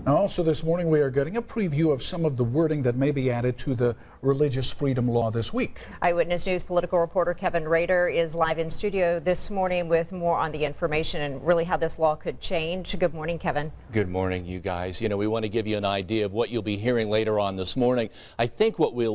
Now, also this morning we are getting a preview of some of the wording that may be added to the religious freedom law this week. Eyewitness News political reporter Kevin Rader is live in studio this morning with more on the information and really how this law could change. Good morning, Kevin. Good morning, you guys. You know, we want to give you an idea of what you'll be hearing later on this morning. I think what we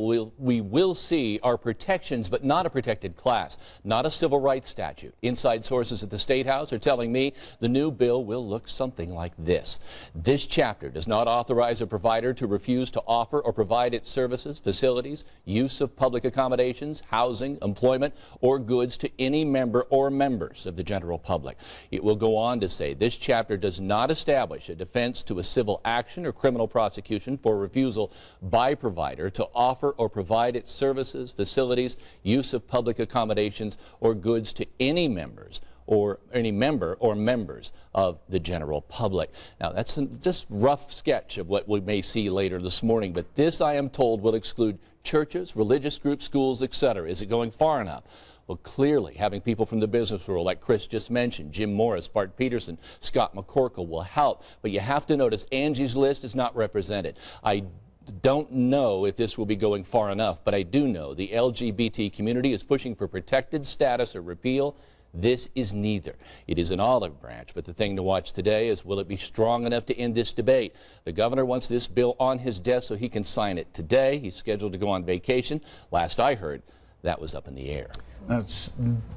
will see are protections, but not a protected class, not a civil rights statute. Inside sources at the State House are telling me the new bill will look something like this. This chapter does not authorize a provider to refuse to offer or provide its services, facilities, use of public accommodations, housing, employment, or goods to any member or members of the general public. It will go on to say this chapter does not establish a defense to a civil action or criminal prosecution for refusal by provider to offer or provide its services, facilities, use of public accommodations, or goods to any members or any member or members of the general public. Now, that's a just rough sketch of what we may see later this morning, but this, I am told, will exclude churches, religious groups, schools, etc. Is it going far enough? Well, clearly, having people from the business world, like Chris just mentioned, Jim Morris, Bart Peterson, Scott McCorkle will help, but you have to notice Angie's List is not represented. I don't know if this will be going far enough, but I do know the LGBT community is pushing for protected status or repeal. This is neither. It is an olive branch, but the thing to watch today is, will it be strong enough to end this debate? The governor wants this bill on his desk so he can sign it today. He's scheduled to go on vacation. Last I heard, that was up in the air.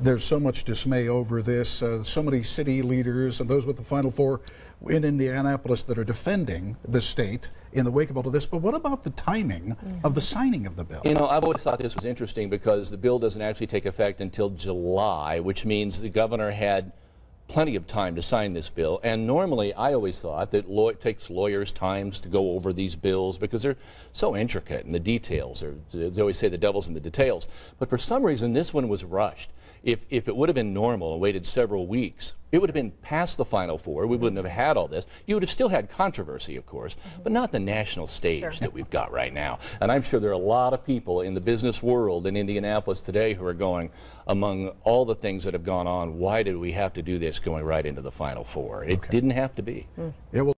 There's so much dismay over this. So many city leaders and those with the Final Four in Indianapolis that are defending the state in the wake of all of this. But what about the timing of the signing of the bill? You know, I've always thought this was interesting because the bill doesn't actually take effect until July, which means the governor had plenty of time to sign this bill. And normally, I always thought that it takes lawyers times to go over these bills because they're so intricate and the details are, they always say the devil's in the details. But for some reason, this one was rushed. If it would have been normal and waited several weeks, it would have been past the Final Four. We wouldn't have had all this. You would have still had controversy, of course, but not the national stage that we've got right now. And I'm sure there are a lot of people in the business world in Indianapolis today who are going, among all the things that have gone on, why did we have to do this going right into the Final Four? It didn't have to be. It will